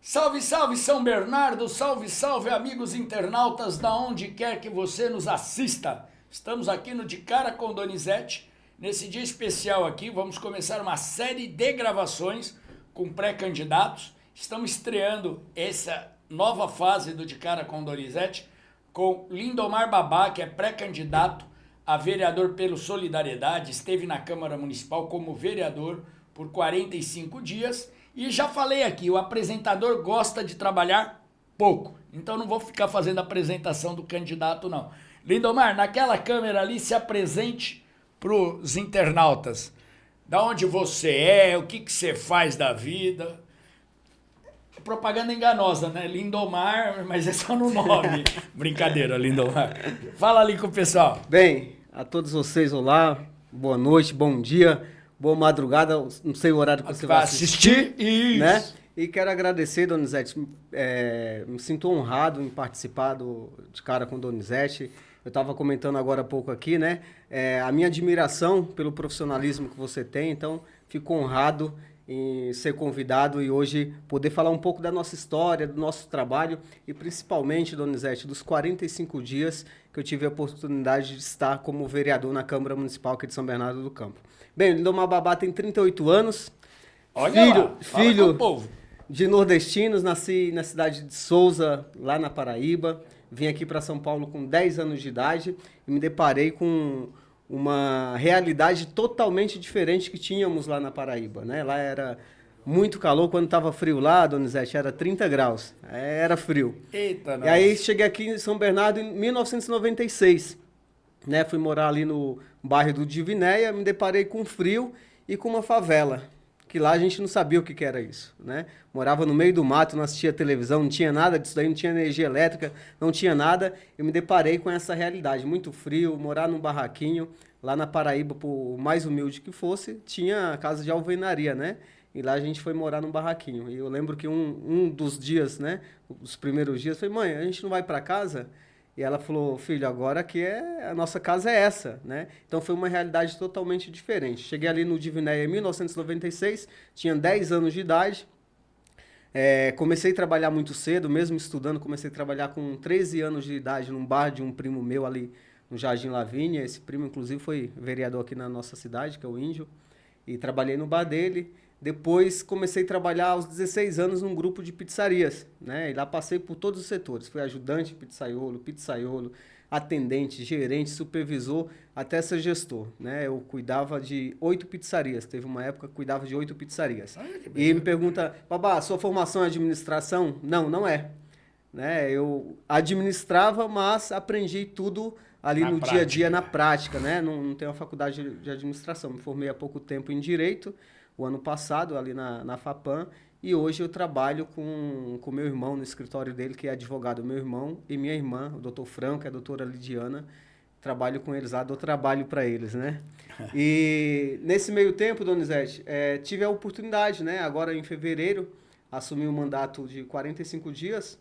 Salve, salve São Bernardo, salve, salve amigos internautas da onde quer que você nos assista. Estamos aqui no De Cara com Donizete. Nesse dia especial aqui, vamos começar uma série de gravações com pré-candidatos. Estamos estreando essa nova fase do De Cara com Donizete com Lindomar Babá, que é pré-candidato a vereador pelo Solidariedade, esteve na Câmara Municipal como vereador por 45 dias. E já falei aqui, o apresentador gosta de trabalhar pouco, então não vou ficar fazendo a apresentação do candidato não. Lindomar, naquela câmera ali, se apresente para os internautas. Da onde você é, o que você faz da vida. Propaganda enganosa, né? Lindomar, mas é só no nome. Brincadeira, Lindomar. Fala ali com o pessoal. Bem, a todos vocês, olá, boa noite, bom dia, boa madrugada, não sei o horário que você vai assistir, Isso. né? E quero agradecer, Donizete, me sinto honrado em participar de Cara com Donizete. Eu estava comentando agora há pouco aqui, né? A minha admiração pelo profissionalismo que você tem, então fico honrado em ser convidado e hoje poder falar um pouco da nossa história, do nosso trabalho e principalmente, Donizete, dos 45 dias que eu tive a oportunidade de estar como vereador na Câmara Municipal aqui de São Bernardo do Campo. Bem, o Lindomar Babá tem 38 anos, Olha filho lá, povo. de nordestinos, nasci na cidade de Souza, lá na Paraíba, vim aqui para São Paulo com 10 anos de idade e me deparei com uma realidade totalmente diferente que tínhamos lá na Paraíba, né? Lá era muito calor, quando estava frio lá, Donizete, era 30 graus, era frio. Eita, E aí cheguei aqui em São Bernardo em 1996, né? Fui morar ali no bairro do Divinéia, me deparei com frio e com uma favela, que lá a gente não sabia o que era isso, né? Morava no meio do mato, não assistia televisão, não tinha nada disso daí, não tinha energia elétrica, não tinha nada. Eu me deparei com essa realidade, muito frio, morar num barraquinho, lá na Paraíba, por mais humilde que fosse, tinha casa de alvenaria, né? E lá a gente foi morar num barraquinho. E eu lembro que um dos dias, né, os primeiros dias, eu falei, mãe, a gente não vai para casa? E ela falou, filho, agora que a nossa casa é essa, né? Então foi uma realidade totalmente diferente. Cheguei ali no Divinéia em 1996, tinha 10 anos de idade. Comecei a trabalhar muito cedo, mesmo estudando, comecei a trabalhar com 13 anos de idade num bar de um primo meu ali no Jardim Lavínia. Esse primo, inclusive, foi vereador aqui na nossa cidade, que é o Índio, e trabalhei no bar dele. Depois comecei a trabalhar aos 16 anos num grupo de pizzarias, né? E lá passei por todos os setores. Fui ajudante pizzaiolo, atendente, gerente, supervisor, até ser gestor, né? Eu cuidava de 8 pizzarias. Teve uma época que cuidava de 8 pizzarias. E me pergunta, Babá, sua formação é administração? Não, não é. Né? Eu administrava, mas aprendi tudo ali no dia a dia, na prática, né? Não tenho a faculdade de administração. Me formei há pouco tempo em Direito, o ano passado, ali na FAPAM, e hoje eu trabalho com meu irmão no escritório dele, que é advogado, meu irmão e minha irmã, o doutor Franco, a doutora Lidiana. Trabalho com eles lá, dou trabalho para eles, né? E nesse meio tempo, Donizete, tive a oportunidade, né? Agora em fevereiro, assumi um mandato de 45 dias,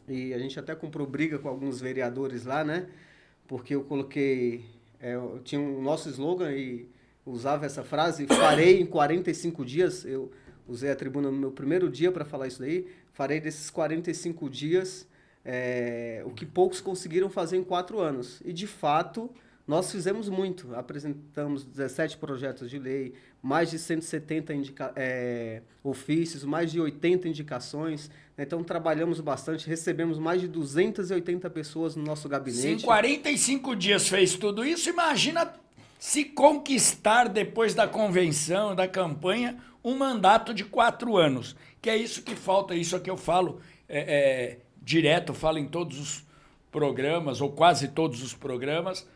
e a gente até comprou briga com alguns vereadores lá, né? Porque eu coloquei, eu tinha um nosso slogan e usava essa frase, farei em 45 dias, eu usei a tribuna no meu primeiro dia para falar isso daí, farei desses 45 dias o que poucos conseguiram fazer em 4 anos. E, de fato, nós fizemos muito. Apresentamos 17 projetos de lei, mais de 170 ofícios, mais de 80 indicações. Então, trabalhamos bastante, recebemos mais de 280 pessoas no nosso gabinete. Se em 45 dias fez tudo isso, imagina se conquistar depois da convenção, da campanha, um mandato de 4 anos. Que é isso que falta, isso é que eu falo direto, falo em todos os programas, ou quase todos os programas.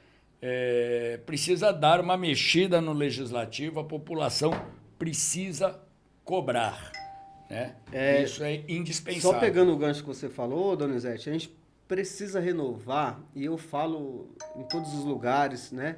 Precisa dar uma mexida no legislativo, a população precisa cobrar, né? Isso é indispensável. Só pegando o gancho que você falou, Donizete, a gente precisa renovar, e eu falo em todos os lugares, né?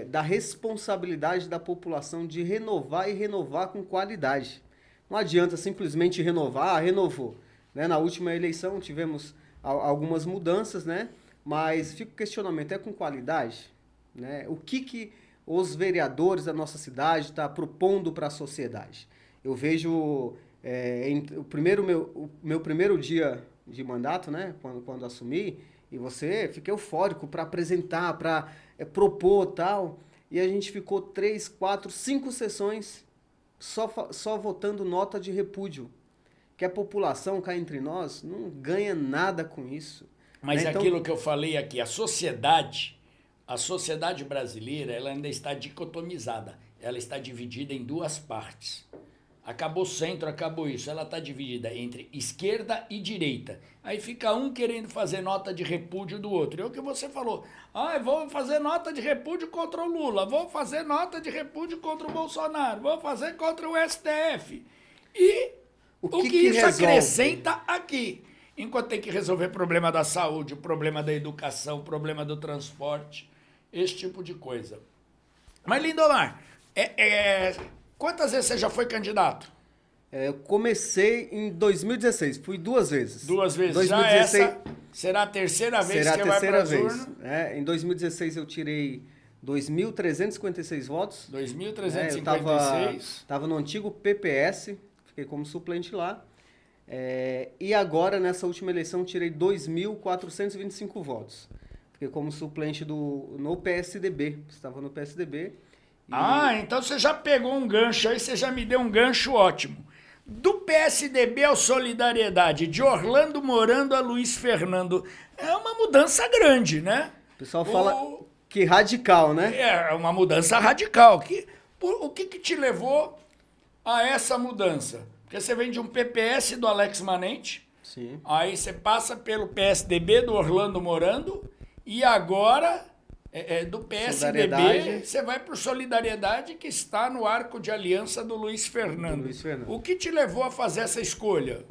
Da responsabilidade da população de renovar e renovar com qualidade. Não adianta simplesmente renovar, renovou. Né? Na última eleição tivemos algumas mudanças, né? Mas fica o questionamento, é com qualidade? Né? O que os vereadores da nossa cidade estão propondo para a sociedade? Eu vejo o meu primeiro dia de mandato, né, quando assumi, e fiquei eufórico para apresentar, para propor tal, e a gente ficou 3, 4, 5 sessões só votando nota de repúdio, que a população cá entre nós não ganha nada com isso. Mas Né? Então, aquilo que eu falei aqui, a sociedade brasileira, ela ainda está dicotomizada, ela está dividida em duas partes. Acabou o centro, acabou isso. Ela está dividida entre esquerda e direita. Aí fica um querendo fazer nota de repúdio do outro. É o que você falou. Vou fazer nota de repúdio contra o Lula. Vou fazer nota de repúdio contra o Bolsonaro. Vou fazer contra o STF. E o que isso resolve? Acrescenta aqui? Enquanto tem que resolver o problema da saúde, o problema da educação, o problema do transporte, esse tipo de coisa. Mas, Lindomar, quantas vezes você já foi candidato? Eu comecei em 2016, fui 2 vezes. 2 vezes. 2016, já essa será a terceira vez que vai para as urnas? Em 2016 eu tirei 2.356 votos. 2.356. Estava no antigo PPS, fiquei como suplente lá. E agora, nessa última eleição, tirei 2.425 votos. Fiquei como suplente no PSDB, estava no PSDB. Então você já pegou um gancho aí, você já me deu um gancho ótimo. Do PSDB ao Solidariedade, de Orlando Morando a Luiz Fernando, é uma mudança grande, né? O pessoal fala que radical, né? É uma mudança radical. O que te levou a essa mudança? Porque você vem de um PPS do Alex Manente, sim. Aí você passa pelo PSDB do Orlando Morando e agora... do PSDB, você vai para o Solidariedade, que está no arco de aliança do Luiz Fernando. O que te levou a fazer essa escolha?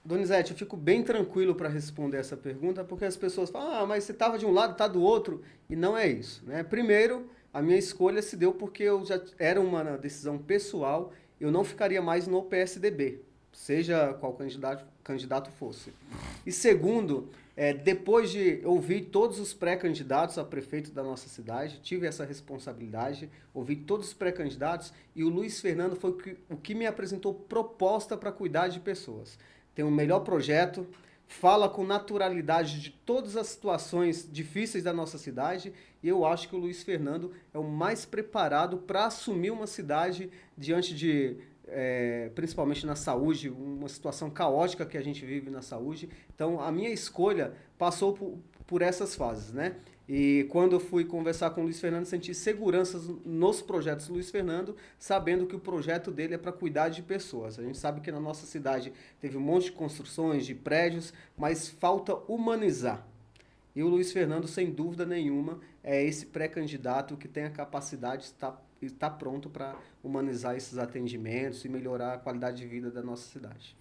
Donizete, eu fico bem tranquilo para responder essa pergunta, porque as pessoas falam, mas você estava de um lado, está do outro, e não é isso. Né? Primeiro, a minha escolha se deu porque eu já era uma decisão pessoal, eu não ficaria mais no PSDB, seja qual candidato fosse. E segundo... depois de ouvir todos os pré-candidatos a prefeito da nossa cidade, tive essa responsabilidade, ouvi todos os pré-candidatos e o Luiz Fernando foi o que me apresentou proposta para cuidar de pessoas. Tem o melhor projeto, fala com naturalidade de todas as situações difíceis da nossa cidade e eu acho que o Luiz Fernando é o mais preparado para assumir uma cidade diante de... principalmente na saúde, uma situação caótica que a gente vive na saúde. Então, a minha escolha passou por essas fases, né? E quando eu fui conversar com o Luiz Fernando, senti segurança nos projetos do Luiz Fernando, sabendo que o projeto dele é para cuidar de pessoas. A gente sabe que na nossa cidade teve um monte de construções, de prédios, mas falta humanizar. E o Luiz Fernando, sem dúvida nenhuma, é esse pré-candidato que tem a capacidade de está pronto para humanizar esses atendimentos e melhorar a qualidade de vida da nossa cidade.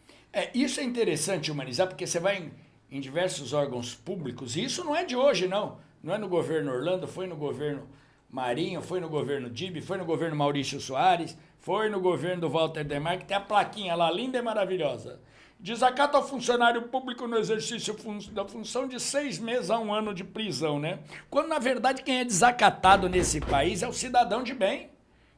Isso é interessante humanizar, porque você vai em diversos órgãos públicos, e isso não é de hoje, não. Não é no governo Orlando, foi no governo Marinho, foi no governo Dib, foi no governo Maurício Soares, foi no governo do Walter Demar, que tem a plaquinha lá, linda e maravilhosa. Desacato ao funcionário público no exercício da função de 6 meses a 1 ano de prisão, né? Quando, na verdade, quem é desacatado nesse país é o cidadão de bem,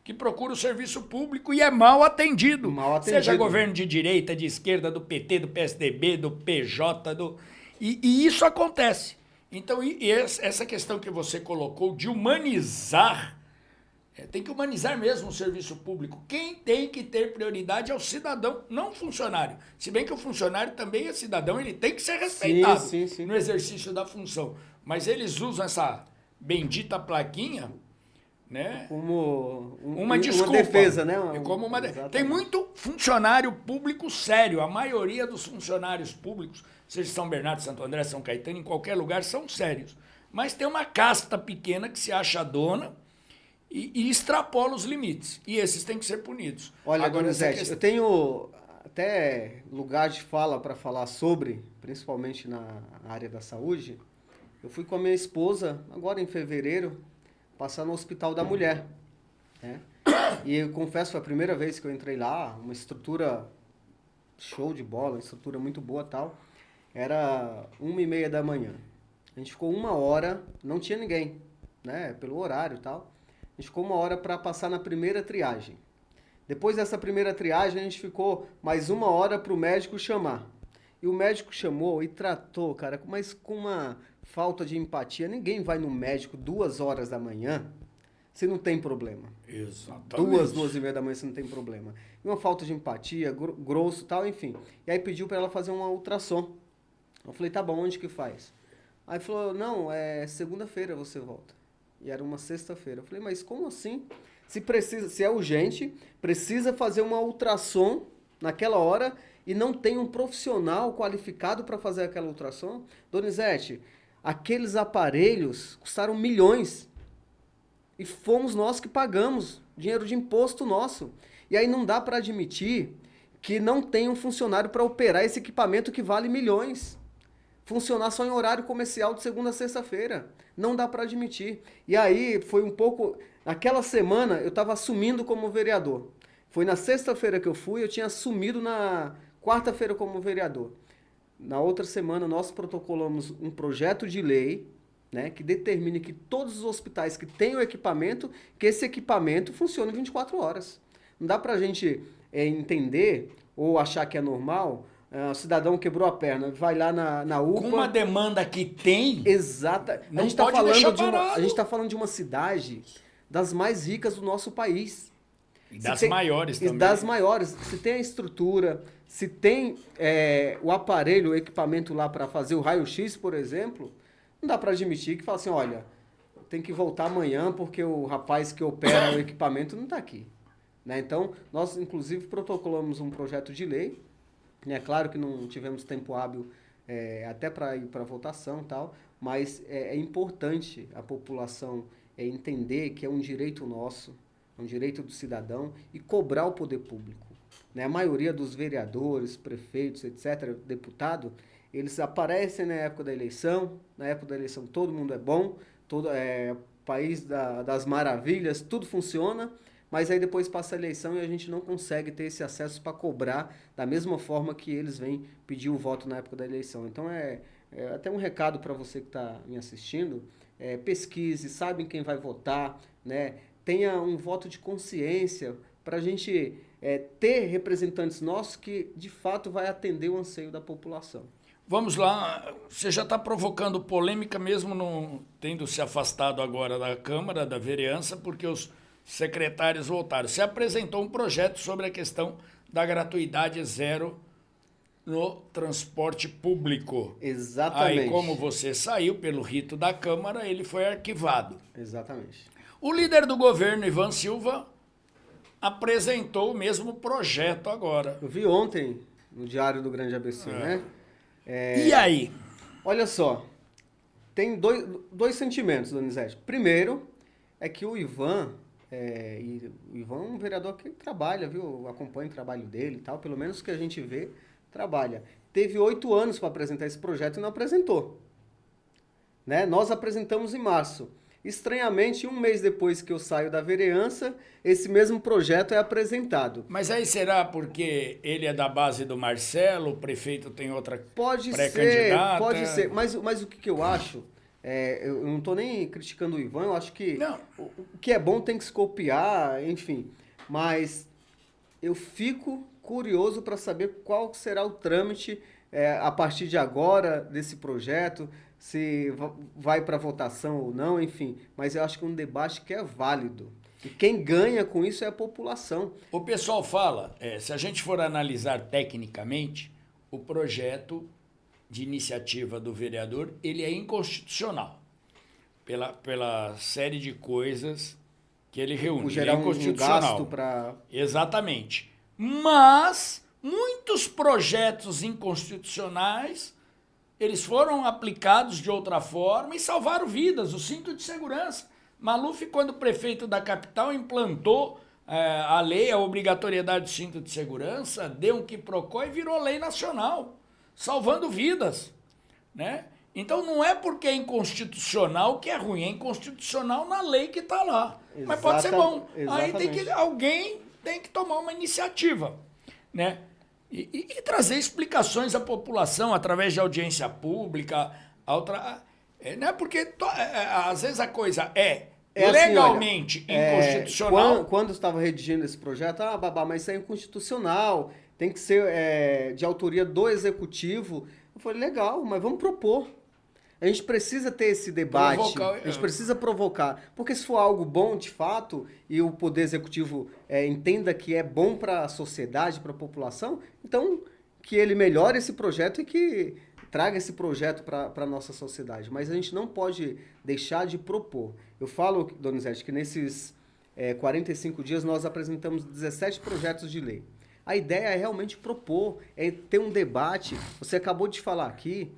que procura o serviço público e é mal atendido. Seja governo de direita, de esquerda, do PT, do PSDB, do PJ, e isso acontece. Então, essa questão que você colocou de humanizar, tem que humanizar mesmo o serviço público. Quem tem que ter prioridade é o cidadão, não o funcionário. Se bem que o funcionário também é cidadão, ele tem que ser respeitado sim. No exercício da função. Mas eles usam essa bendita plaquinha, né? Como uma desculpa. Uma defesa, né? Tem muito funcionário público sério. A maioria dos funcionários públicos, seja São Bernardo, Santo André, São Caetano, em qualquer lugar, são sérios. Mas tem uma casta pequena que se acha dona e extrapola os limites. E esses têm que ser punidos. Olha, Donizete, eu tenho até lugar de fala para falar sobre, principalmente na área da saúde. Eu fui com a minha esposa, agora em fevereiro, passar no Hospital da Mulher. Né? E eu confesso, foi a primeira vez que eu entrei lá, uma estrutura show de bola, uma estrutura muito boa e tal. Era 1h30 da manhã. A gente ficou 1 hora, não tinha ninguém, né? Pelo horário e tal. A gente ficou 1 hora para passar na primeira triagem. Depois dessa primeira triagem, a gente ficou mais 1 hora para o médico chamar. E o médico chamou e tratou, cara, mas com uma falta de empatia. Ninguém vai no médico 2 horas da manhã se não tem problema. Exatamente. 2h da manhã se não tem problema. E uma falta de empatia, grosso e tal, enfim. E aí pediu para ela fazer uma ultrassom. Eu falei, tá bom, onde que faz? Aí falou, não, segunda-feira você volta. E era uma sexta-feira. Eu falei, mas como assim? Se é urgente, precisa fazer uma ultrassom naquela hora e não tem um profissional qualificado para fazer aquela ultrassom? Donizete, aqueles aparelhos custaram milhões. E fomos nós que pagamos, dinheiro de imposto nosso. E aí não dá para admitir que não tem um funcionário para operar esse equipamento que vale milhões. Funcionar só em horário comercial de segunda a sexta-feira. Não dá para admitir. E aí foi um pouco... Naquela semana eu estava assumindo como vereador. Foi na sexta-feira que eu fui, eu tinha assumido na quarta-feira como vereador. Na outra semana nós protocolamos um projeto de lei, né, que determine que todos os hospitais que tenham equipamento, que esse equipamento funcione 24 horas. Não dá para a gente entender ou achar que é normal, o cidadão quebrou a perna, vai lá na UPA... Com uma demanda que tem... Exata. Não pode deixar parado. A gente está falando de uma cidade das mais ricas do nosso país. E das maiores também. E das maiores. Se tem a estrutura, se tem o aparelho, o equipamento lá para fazer o raio-x, por exemplo... Não dá para admitir que fala assim, olha, tem que voltar amanhã porque o rapaz que opera o equipamento não está aqui. Né? Então, nós, inclusive, protocolamos um projeto de lei. É claro que não tivemos tempo hábil até para ir para votação e tal, mas é importante a população entender que é um direito nosso, é um direito do cidadão e cobrar o poder público. Né? A maioria dos vereadores, prefeitos, etc., deputado, eles aparecem na época da eleição todo mundo é bom, todo país das maravilhas, tudo funciona, mas aí depois passa a eleição e a gente não consegue ter esse acesso para cobrar da mesma forma que eles vêm pedir o voto na época da eleição. Então até um recado para você que está me assistindo, pesquise, sabe quem vai votar, né? Tenha um voto de consciência para a gente ter representantes nossos que de fato vai atender o anseio da população. Vamos lá, você já está provocando polêmica mesmo tendo se afastado agora da Câmara, da vereança, porque os secretários voltaram. Você apresentou um projeto sobre a questão da gratuidade zero no transporte público. Exatamente. Aí, como você saiu pelo rito da Câmara, ele foi arquivado. Exatamente. O líder do governo, Ivan Silva, apresentou o mesmo projeto agora. Eu vi ontem no Diário do Grande ABC, né? E aí? Olha só, tem dois sentimentos, Donizete. Primeiro, é que o Ivan é um vereador que trabalha, viu? Acompanha o trabalho dele e tal, pelo menos que a gente vê, trabalha. Teve 8 anos para apresentar esse projeto e não apresentou. Né? Nós apresentamos em março. Estranhamente, 1 mês depois que eu saio da vereança, esse mesmo projeto é apresentado. Mas aí será porque ele é da base do Marcelo, o prefeito tem outra pré-candidata? Pode ser. Mas o que eu acho, eu não estou nem criticando o Ivan, eu acho que o que é bom tem que se copiar, enfim. Mas eu fico curioso para saber qual será o trâmite a partir de agora desse projeto, se vai para votação ou não, enfim. Mas eu acho que é um debate que é válido. E quem ganha com isso é a população. O pessoal fala, se a gente for analisar tecnicamente, o projeto de iniciativa do vereador, ele é inconstitucional. Pela série de coisas que ele reúne. Por gerar ele é inconstitucional. Um gasto para... Exatamente. Mas muitos projetos inconstitucionais... Eles foram aplicados de outra forma e salvaram vidas, o cinto de segurança. Maluf, quando prefeito da capital, implantou a lei, a obrigatoriedade do cinto de segurança, deu um quiprocó e virou lei nacional, salvando vidas. Né? Então não é porque é inconstitucional que é ruim, é inconstitucional na lei que está lá. Mas pode ser bom. Exatamente. Aí alguém tem que tomar uma iniciativa. Né? E trazer explicações à população através de audiência pública, né? Porque às vezes a coisa legalmente inconstitucional. Quando eu estava redigindo esse projeto, babá, mas isso é inconstitucional, tem que ser de autoria do executivo. Eu falei, legal, mas vamos propor. A gente precisa ter esse debate, a gente precisa provocar. Porque se for algo bom, de fato, e o Poder Executivo entenda que é bom para a sociedade, para a população, então que ele melhore esse projeto e que traga esse projeto para a nossa sociedade. Mas a gente não pode deixar de propor. Eu falo, Donizete, que nesses 45 dias nós apresentamos 17 projetos de lei. A ideia é realmente propor, é ter um debate. Você acabou de falar aqui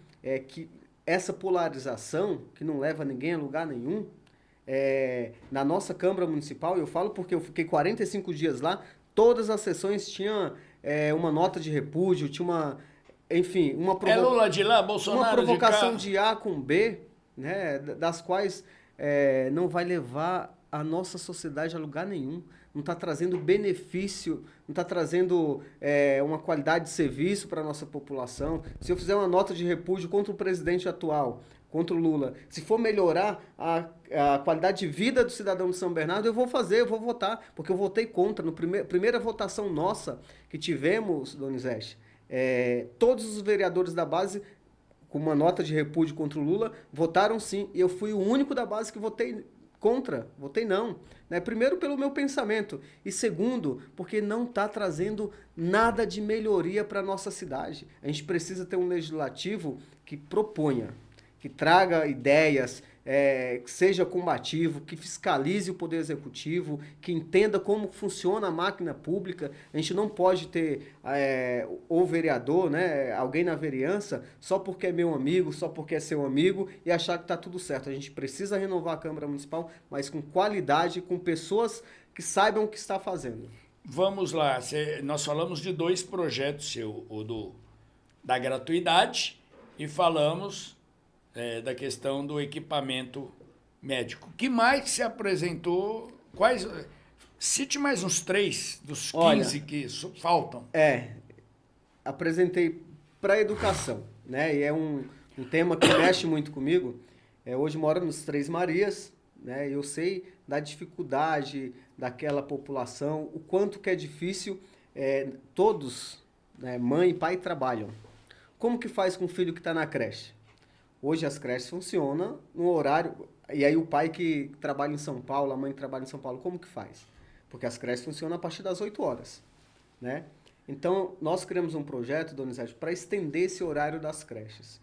que essa polarização, que não leva ninguém a lugar nenhum, na nossa Câmara Municipal, eu falo porque eu fiquei 45 dias lá, todas as sessões tinham uma nota de repúdio, tinha uma Lula de lá, Bolsonaro uma provocação de A com B, né, das quais não vai levar a nossa sociedade a lugar nenhum. Não está trazendo benefício, não está trazendo uma qualidade de serviço para a nossa população. Se eu fizer uma nota de repúdio contra o presidente atual, contra o Lula, se for melhorar a qualidade de vida do cidadão de São Bernardo, eu vou votar, porque eu votei contra. Na primeira votação nossa que tivemos, Donizete, todos os vereadores da base, com uma nota de repúdio contra o Lula, votaram sim, e eu fui o único da base que votei contra, votei não. Né? Primeiro, pelo meu pensamento, e segundo, porque não está trazendo nada de melhoria para a nossa cidade. A gente precisa ter um legislativo que proponha, que traga ideias, que seja combativo, que fiscalize o Poder Executivo, que entenda como funciona a máquina pública. A gente não pode ter o vereador, né, alguém na vereança, só porque é meu amigo, só porque é seu amigo, e achar que está tudo certo. A gente precisa renovar a Câmara Municipal, mas com qualidade, com pessoas que saibam o que está fazendo. Vamos lá, nós falamos de 2 projetos seu, da gratuidade, e falamos da questão do equipamento médico. O que mais se apresentou? Cite mais uns 3 dos 15 que faltam. Apresentei para a educação, né? E é um tema que mexe muito comigo. Hoje moro nos Três Marias, né? Eu sei da dificuldade daquela população, o quanto que é difícil. Todos, né, mãe e pai, trabalham. Como que faz com o filho que está na creche? Hoje as creches funcionam no horário, e aí o pai que trabalha em São Paulo, a mãe que trabalha em São Paulo, como que faz? Porque as creches funcionam a partir das 8 horas, né? Então, nós criamos um projeto, Donizete, para estender esse horário das creches,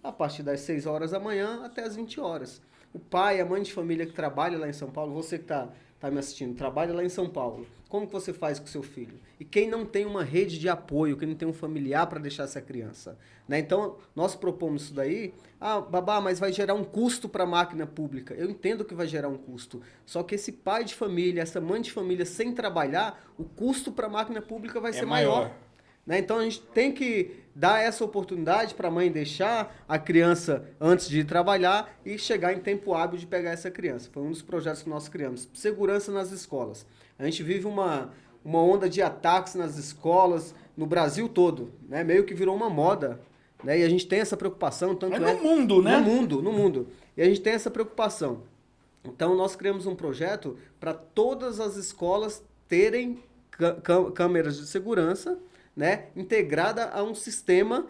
a partir das 6 horas da manhã até as 20 horas. O pai, a mãe de família que trabalha lá em São Paulo, você que está me assistindo, trabalha lá em São Paulo, como que você faz com o seu filho? E quem não tem uma rede de apoio, quem não tem um familiar para deixar essa criança? Né? Então, nós propomos isso daí. Babá, mas vai gerar um custo para a máquina pública. Eu entendo que vai gerar um custo. Só que esse pai de família, essa mãe de família sem trabalhar, o custo para a máquina pública vai ser maior. Né? Então, a gente tem que dar essa oportunidade para a mãe deixar a criança antes de ir trabalhar e chegar em tempo hábil de pegar essa criança. Foi um dos projetos que nós criamos. Segurança nas escolas. A gente vive uma onda de ataques nas escolas no Brasil todo. Né? Meio que virou uma moda. Né? E a gente tem essa preocupação. Tanto no mundo, né? No mundo. E a gente tem essa preocupação. Então, nós criamos um projeto para todas as escolas terem câmeras de segurança, né, integrada a um sistema,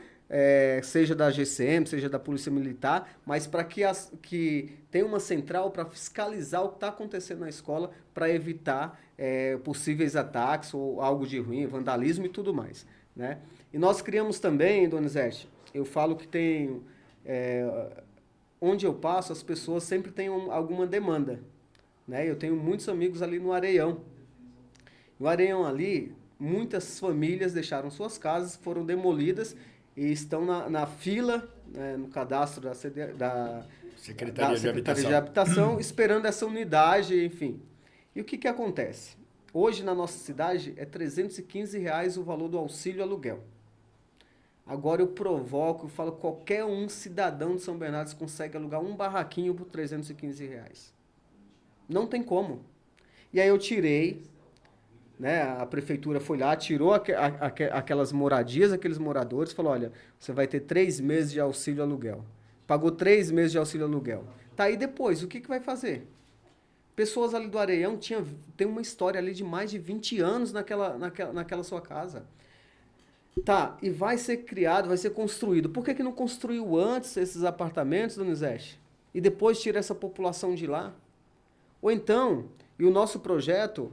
seja da GCM, seja da Polícia Militar, mas para que tenha uma central para fiscalizar o que está acontecendo na escola, para evitar possíveis ataques ou algo de ruim, vandalismo e tudo mais. Né? E nós criamos também, Donizete, eu falo que tem... onde eu passo, as pessoas sempre têm alguma demanda. Né? Eu tenho muitos amigos ali no Areião. No Areião ali... Muitas famílias deixaram suas casas, foram demolidas e estão na fila, né, no cadastro da Secretaria de Habitação, esperando essa unidade, enfim. E o que acontece? Hoje, na nossa cidade, é R$ 315 o valor do auxílio aluguel. Agora eu provoco, eu falo, qualquer cidadão de São Bernardo consegue alugar um barraquinho por R$ 315. Não tem como. E aí eu tirei... Né, a prefeitura foi lá, tirou aquelas moradias, aqueles moradores, falou, olha, você vai ter 3 meses de auxílio aluguel. Pagou 3 meses de auxílio aluguel. Tá aí depois, o que vai fazer? Pessoas ali do Areião tem uma história ali de mais de 20 anos naquela sua casa. Tá, e vai ser criado, vai ser construído. Por que não construiu antes esses apartamentos, Donizete? E depois tira essa população de lá? Ou então, e o nosso projeto,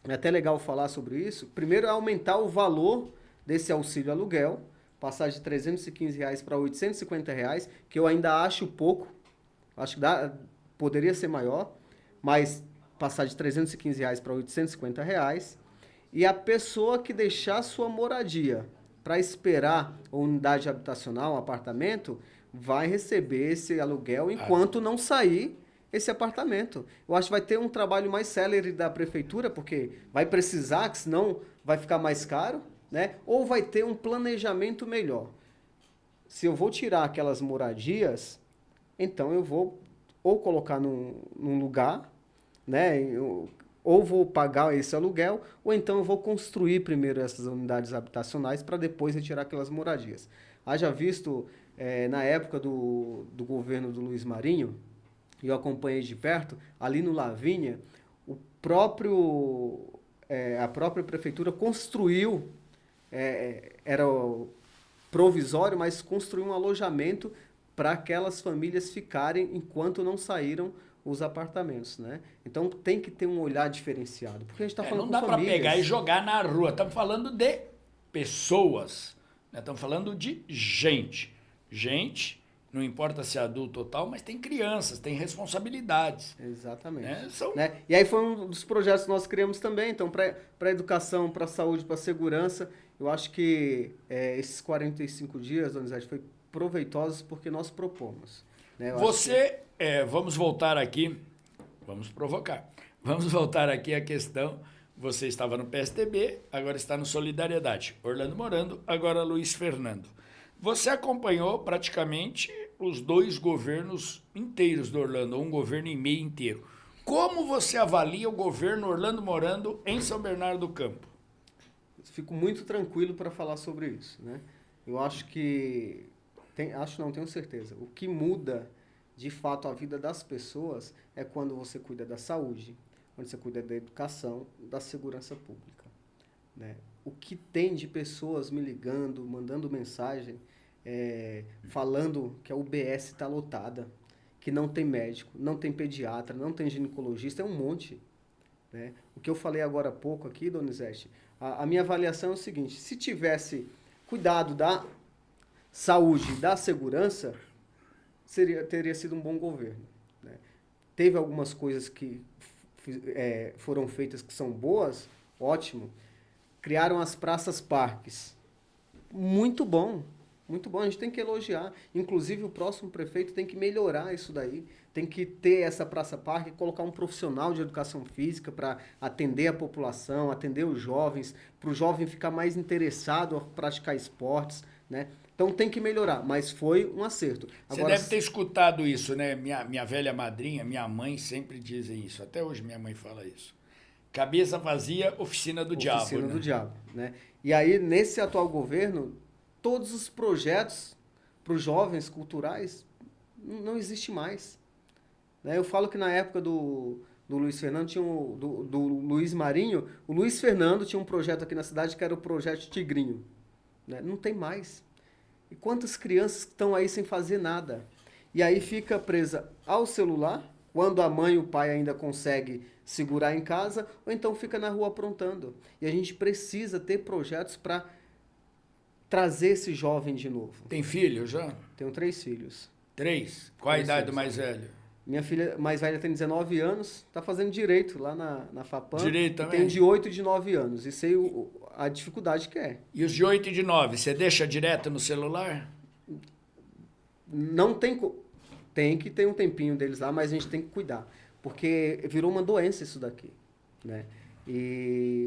é até legal falar sobre isso, primeiro é aumentar o valor desse auxílio aluguel, passar de R$315 para R$850, que eu ainda acho pouco, acho que poderia ser maior, mas passar de R$315 para R$850, e a pessoa que deixar sua moradia para esperar a unidade habitacional, um apartamento, vai receber esse aluguel enquanto não sair esse apartamento. Eu acho que vai ter um trabalho mais célere da prefeitura, porque vai precisar, que senão vai ficar mais caro, né? Ou vai ter um planejamento melhor. Se eu vou tirar aquelas moradias, então eu vou ou colocar num lugar, né? Ou vou pagar esse aluguel, ou então eu vou construir primeiro essas unidades habitacionais para depois retirar aquelas moradias. Haja visto, na época do governo do Luiz Marinho, e eu acompanhei de perto, ali no Lavínia, a própria prefeitura construiu, era provisório, mas construiu um alojamento para aquelas famílias ficarem enquanto não saíram os apartamentos, né? Então tem que ter um olhar diferenciado, porque a gente está falando não com dá para famílias. pegar e jogar na rua. Estamos falando de pessoas, né? Estamos falando de gente. Gente, não importa se é adulto ou tal, mas tem crianças, tem responsabilidades. Exatamente. Né? E aí foi um dos projetos que nós criamos também, então, para a educação, para a saúde, para a segurança. Eu acho que esses 45 dias, Donizete, foi proveitosos porque nós propomos. Né? Vamos voltar aqui, vamos provocar. Vamos voltar aqui à questão, você estava no PSDB, agora está no Solidariedade. Orlando Morando, agora Luiz Fernando. Você acompanhou praticamente os 2 governos inteiros do Orlando, ou um governo e meio inteiro. Como você avalia o governo Orlando Morando em São Bernardo do Campo? Fico muito tranquilo para falar sobre isso, né? Eu acho que... tenho certeza. O que muda, de fato, a vida das pessoas é quando você cuida da saúde, quando você cuida da educação, da segurança pública, né? O que tem de pessoas me ligando, mandando mensagem, falando que a UBS está lotada, que não tem médico, não tem pediatra, não tem ginecologista, é um monte, né? O que eu falei agora há pouco aqui, Donizete, a minha avaliação é o seguinte: se tivesse cuidado da saúde, da segurança, teria sido um bom governo, né? Teve algumas coisas que foram feitas que são boas, ótimo. Criaram as praças-parques. Muito bom, a gente tem que elogiar. Inclusive, o próximo prefeito tem que melhorar isso daí. Tem que ter essa praça-parque, colocar um profissional de educação física para atender a população, atender os jovens, para o jovem ficar mais interessado a praticar esportes, né? Então tem que melhorar, mas foi um acerto. Você deve ter escutado isso, né? Minha velha madrinha, minha mãe sempre dizem isso. Até hoje minha mãe fala isso. Cabeça vazia, oficina do diabo. Oficina do diabo, né? E aí, nesse atual governo, todos os projetos para os jovens culturais não existe mais, né? Eu falo que na época do Luiz Fernando, do Luiz Marinho, o Luiz Fernando tinha um projeto aqui na cidade que era o Projeto Tigrinho, né? Não tem mais. E quantas crianças estão aí sem fazer nada? E aí fica presa ao celular, quando a mãe e o pai ainda conseguem segurar em casa, ou então fica na rua aprontando. E a gente precisa ter projetos para trazer esse jovem de novo. Tem filho já? Tenho 3 filhos. 3? Qual a idade do mais velho? Minha filha mais velha tem 19 anos, está fazendo direito lá na FAPAM. Direito também? Tem de 8 e de 9 anos, e sei a dificuldade que é. E os de 8 e de 9, você deixa direto no celular? Não tem... Tem que ter um tempinho deles lá, mas a gente tem que cuidar. Porque virou uma doença isso daqui, né?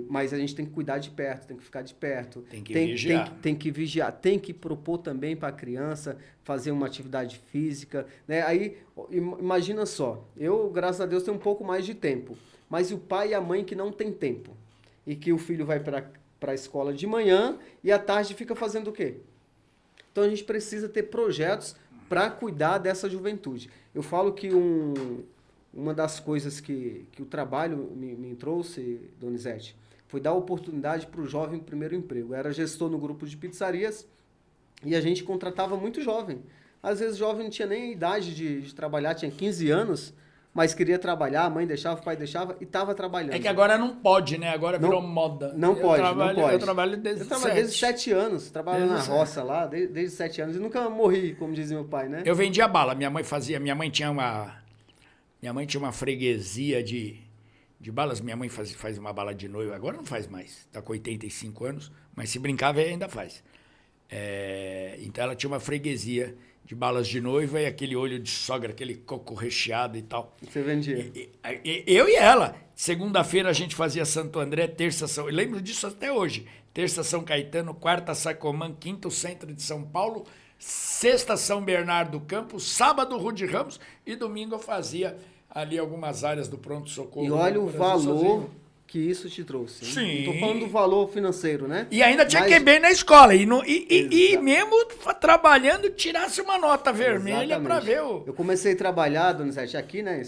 Mas a gente tem que cuidar de perto, tem que ficar de perto. Tem que vigiar. Tem que vigiar, tem que propor também para a criança fazer uma atividade física, né? Aí, imagina só, eu, graças a Deus, tenho um pouco mais de tempo, mas o pai e a mãe que não tem tempo, e que o filho vai para a escola de manhã e à tarde fica fazendo o quê? Então a gente precisa ter projetos para cuidar dessa juventude. Eu falo que um uma das coisas que o trabalho me trouxe, Donizete, foi dar oportunidade para o jovem primeiro emprego. Eu era gestor no grupo de pizzarias e a gente contratava muito jovem. Às vezes o jovem não tinha nem idade de trabalhar, tinha 15 anos, mas queria trabalhar, a mãe deixava, o pai deixava e estava trabalhando. É que agora não pode, né? Agora virou moda. Não pode. Eu trabalho desde 7 anos, trabalho na roça lá, desde 7 anos. E nunca morri, como dizia meu pai, né? Eu vendia bala, minha mãe tinha uma freguesia de balas. Minha mãe faz uma bala de noivo, agora não faz mais, tá com 85 anos, mas se brincar, ainda faz. Então ela tinha uma freguesia de balas de noiva e aquele olho de sogra, aquele coco recheado e tal. Você vendia? Eu e ela. Segunda-feira a gente fazia Santo André, terça São... Eu lembro disso até hoje. Terça São Caetano, quarta Sacomã, quinta o centro de São Paulo, sexta São Bernardo do Campo, sábado Rude Ramos e domingo eu fazia ali algumas áreas do pronto-socorro. E olha o valor que isso te trouxe. Hein? Sim. Não tô falando do valor financeiro, né? E ainda tinha que bem na escola. E mesmo trabalhando, tirasse uma nota vermelha para ver o... Eu comecei a trabalhar, Donizete, aqui, né?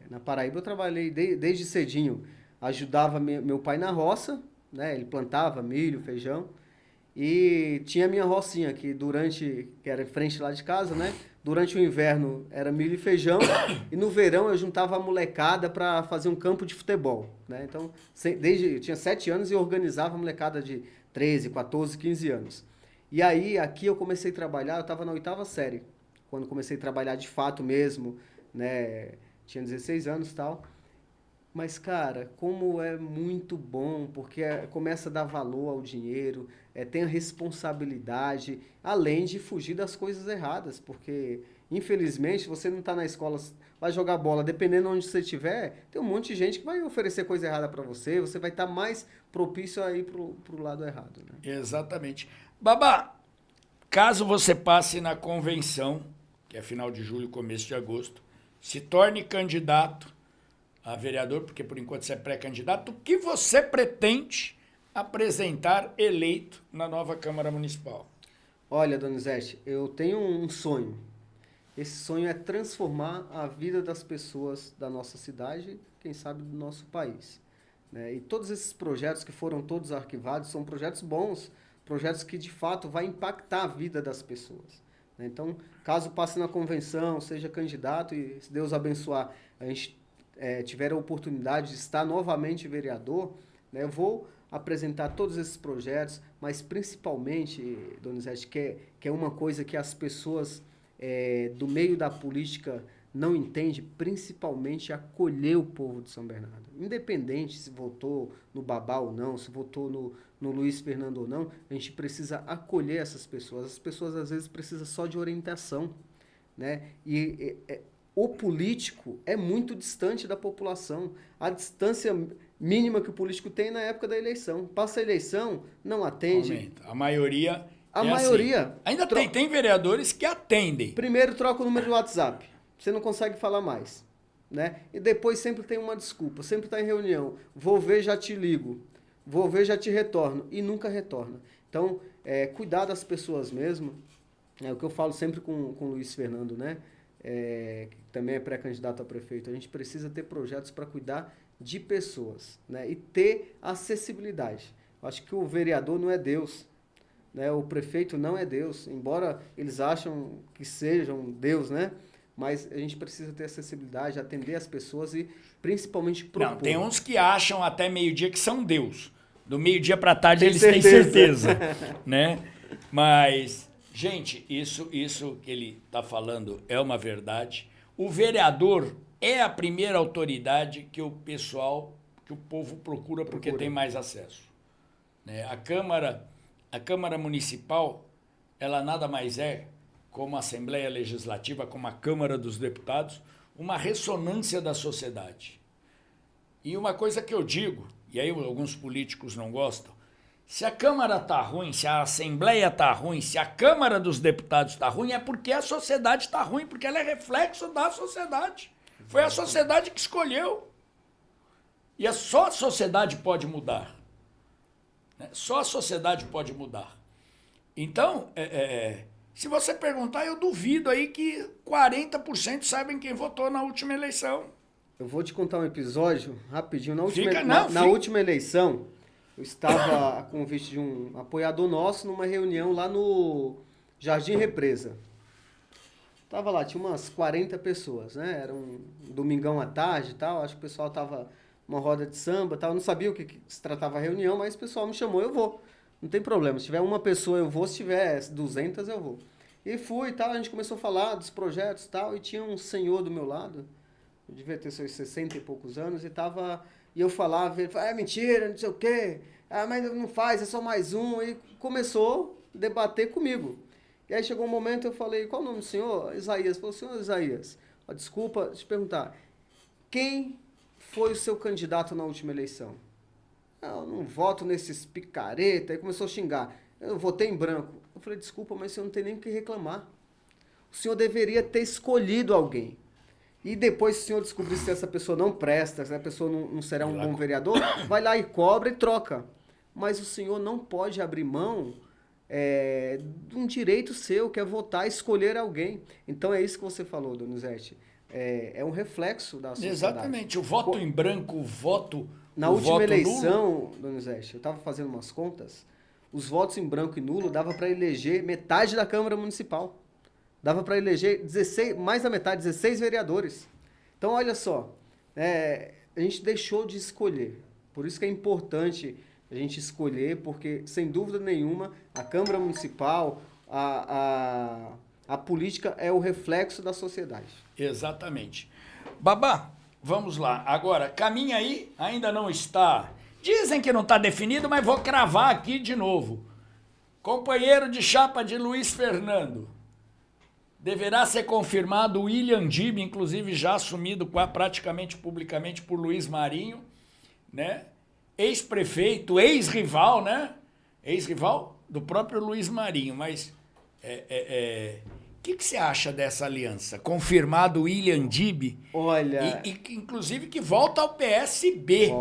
Na Paraíba eu trabalhei desde cedinho. Ajudava meu pai na roça, né? Ele plantava milho, feijão. E tinha a minha rocinha, que era em frente lá de casa, né? Durante o inverno era milho e feijão, e no verão eu juntava a molecada para fazer um campo de futebol, né? Então, eu tinha 7 anos e organizava a molecada de 13, 14, 15 anos. E aí, aqui eu comecei a trabalhar, eu estava na 8ª série, quando comecei a trabalhar de fato mesmo, né? Tinha 16 anos e tal. Mas, cara, como é muito bom, porque começa a dar valor ao dinheiro, tem a responsabilidade, além de fugir das coisas erradas, porque, infelizmente, você não está na escola, vai jogar bola, dependendo de onde você estiver, tem um monte de gente que vai oferecer coisa errada para você vai estar mais propício a ir pro lado errado. Né? Exatamente. Babá, caso você passe na convenção, que é final de julho, começo de agosto, se torne candidato a vereador, porque por enquanto você é pré-candidato, o que você pretende apresentar eleito na nova Câmara Municipal? Olha, Donizete, eu tenho um sonho. Esse sonho é transformar a vida das pessoas da nossa cidade, quem sabe do nosso país. Né? E todos esses projetos que foram todos arquivados são projetos bons, projetos que de fato vão impactar a vida das pessoas. Né? Então, caso passe na convenção, seja candidato e se Deus abençoar, a gente tiver a oportunidade de estar novamente vereador, né, eu vou apresentar todos esses projetos, mas principalmente, Donizete, que é uma coisa que as pessoas do meio da política não entendem, principalmente acolher o povo de São Bernardo. Independente se votou no Babá ou não, se votou no Luiz Fernando ou não, a gente precisa acolher essas pessoas. As pessoas, às vezes, precisam só de orientação. Né? O político é muito distante da população. A distância mínima que o político tem na época da eleição. Passa a eleição, não atende. Aumenta. A maioria maioria. Assim. Ainda tem vereadores que atendem. Primeiro troca o número do WhatsApp. Você não consegue falar mais. Né? E depois sempre tem uma desculpa. Sempre está em reunião. Vou ver, já te ligo. Vou ver, já te retorno. E nunca retorna. Então, cuidar das pessoas mesmo. É o que eu falo sempre com o Luiz Fernando, né? Que também é pré-candidato a prefeito. A gente precisa ter projetos para cuidar de pessoas, né? E ter acessibilidade. Acho que o vereador não é Deus, né? O prefeito não é Deus, embora eles acham que sejam Deus, né? Mas a gente precisa ter acessibilidade, atender as pessoas e principalmente propor. Não, tem uns que acham até meio-dia que são Deus. Do meio-dia para tarde eles têm certeza, né? Mas, gente, isso que ele está falando é uma verdade. O vereador é a primeira autoridade que o povo procura porque tem mais acesso. Né? A Câmara Municipal, ela nada mais é, como a Assembleia Legislativa, como a Câmara dos Deputados, uma ressonância da sociedade. E uma coisa que eu digo, e aí alguns políticos não gostam, se a Câmara está ruim, se a Assembleia está ruim, se a Câmara dos Deputados está ruim, é porque a sociedade está ruim, porque ela é reflexo da sociedade. Foi a sociedade que escolheu. E só a sociedade pode mudar. Só a sociedade pode mudar. Então, Se você perguntar, eu duvido aí que 40% saibem quem votou na última eleição. Eu vou te contar um episódio rapidinho. Na Fica. última eleição, eu estava a convite de um apoiador nosso numa reunião lá no Jardim Represa. Tava lá, tinha umas 40 pessoas, né? Era um domingão à tarde e tal. Acho que o pessoal tava numa roda de samba e tal. Eu não sabia o que se tratava a reunião, mas o pessoal me chamou, eu vou. Não tem problema. Se tiver uma pessoa, eu vou. Se tiver 200, eu vou. E fui e tal. A gente começou a falar dos projetos e tal. E tinha um senhor do meu lado. Eu devia ter seus 60 e poucos anos. E eu falava, ele falava, mentira, não sei o quê. Ah, mas não faz, é só mais um. E começou a debater comigo. E aí chegou um momento, eu falei, qual o nome do senhor? Isaías. Ele falou, senhor Isaías, ó, desculpa te perguntar, quem foi o seu candidato na última eleição? Eu não voto nesses picareta. Aí começou a xingar. Eu votei em branco. Eu falei, desculpa, mas o senhor não tem nem o que reclamar. O senhor deveria ter escolhido alguém. E depois, se o senhor descobrir se essa pessoa não presta, se a pessoa não será um bom vereador, vai lá e cobra e troca. Mas o senhor não pode abrir mão de um direito seu, que é votar, escolher alguém. Então é isso que você falou, Donizete. É um reflexo da sociedade. Exatamente. O voto em branco, Na última eleição, Donizete, eu estava fazendo umas contas, os votos em branco e nulo dava para eleger metade da Câmara Municipal. Dava para eleger 16, mais da metade, 16 vereadores. Então, olha só, a gente deixou de escolher. Por isso que é importante a gente escolher, porque, sem dúvida nenhuma, a Câmara Municipal, a política é o reflexo da sociedade. Exatamente. Babá, vamos lá. Agora, caminha aí, ainda não está. Dizem que não está definido, mas vou cravar aqui de novo. Companheiro de chapa de Luiz Fernando. Deverá ser confirmado o William Dib, inclusive já assumido praticamente publicamente por Luiz Marinho, né? Ex-prefeito, ex-rival, né? Ex-rival do próprio Luiz Marinho, mas o que você acha dessa aliança? Confirmado o William Dib, olha, inclusive que volta ao PSB,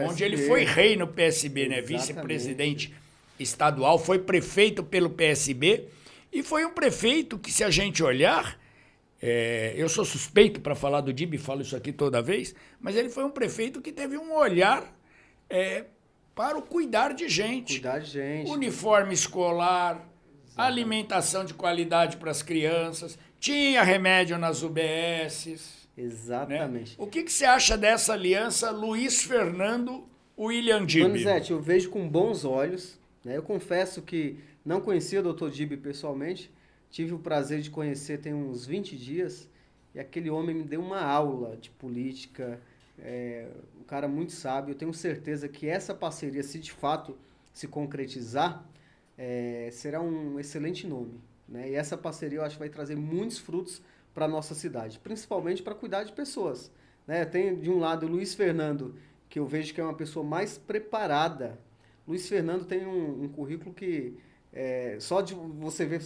onde ele foi rei no PSB, né? Vice-presidente estadual, foi prefeito pelo PSB. E foi um prefeito que, se a gente olhar, eu sou suspeito para falar do Dib, falo isso aqui toda vez, mas ele foi um prefeito que teve um olhar para o cuidar de gente. Cuidar de gente. Uniforme escolar, exatamente, alimentação de qualidade para as crianças, tinha remédio nas UBSs. Exatamente. Né? O que você acha dessa aliança Luiz Fernando, William Dib? Donizete, eu vejo com bons olhos. Né? Eu confesso que não conhecia o Dr. Dib pessoalmente, tive o prazer de conhecer tem uns 20 dias, e aquele homem me deu uma aula de política, um cara muito sábio. Eu tenho certeza que essa parceria, se de fato se concretizar, será um excelente nome. Né? E essa parceria eu acho que vai trazer muitos frutos para a nossa cidade, principalmente para cuidar de pessoas. Né? Tem de um lado o Luiz Fernando, que eu vejo que é uma pessoa mais preparada. Luiz Fernando tem um currículo que só de você ver,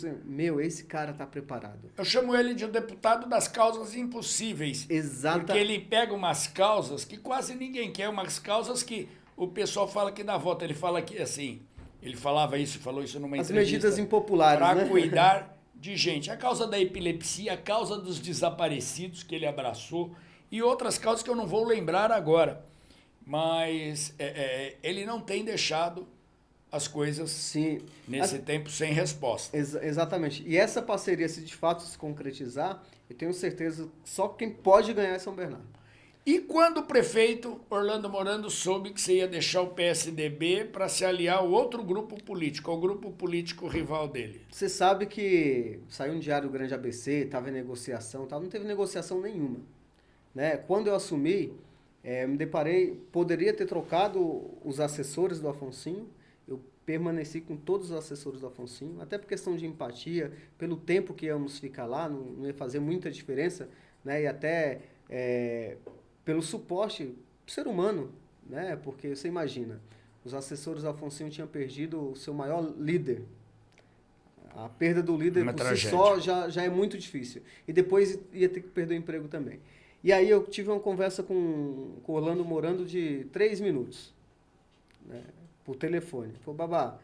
esse cara tá preparado. Eu chamo ele de o deputado das causas impossíveis. Exato. Porque ele pega umas causas que quase ninguém quer, umas causas que o pessoal fala que dá voto. Ele fala que, assim, ele falou isso numa entrevista. As medidas impopulares, para cuidar de gente. A causa da epilepsia, a causa dos desaparecidos que ele abraçou e outras causas que eu não vou lembrar agora. Mas ele não tem deixado as coisas nesse tempo sem resposta. Exatamente. E essa parceria, se de fato se concretizar, eu tenho certeza que só quem pode ganhar é São Bernardo. E quando o prefeito Orlando Morando soube que você ia deixar o PSDB para se aliar ao outro grupo político, ao grupo político rival dele? Você sabe que saiu um diário Grande ABC, estava em negociação, não teve negociação nenhuma. Né? Quando eu assumi, me deparei, poderia ter trocado os assessores do Afonsinho. Eu permaneci com todos os assessores do Afonsinho, até por questão de empatia, pelo tempo que íamos ficar lá, não ia fazer muita diferença, né? E até pelo suporte ser humano, né? Porque você imagina, os assessores do Afonsinho tinham perdido o seu maior líder. A perda do líder por si só já é muito difícil. E depois ia ter que perder o emprego também. E aí eu tive uma conversa com o Orlando Morando de 3 minutos, né? Por telefone. Falei, Babá,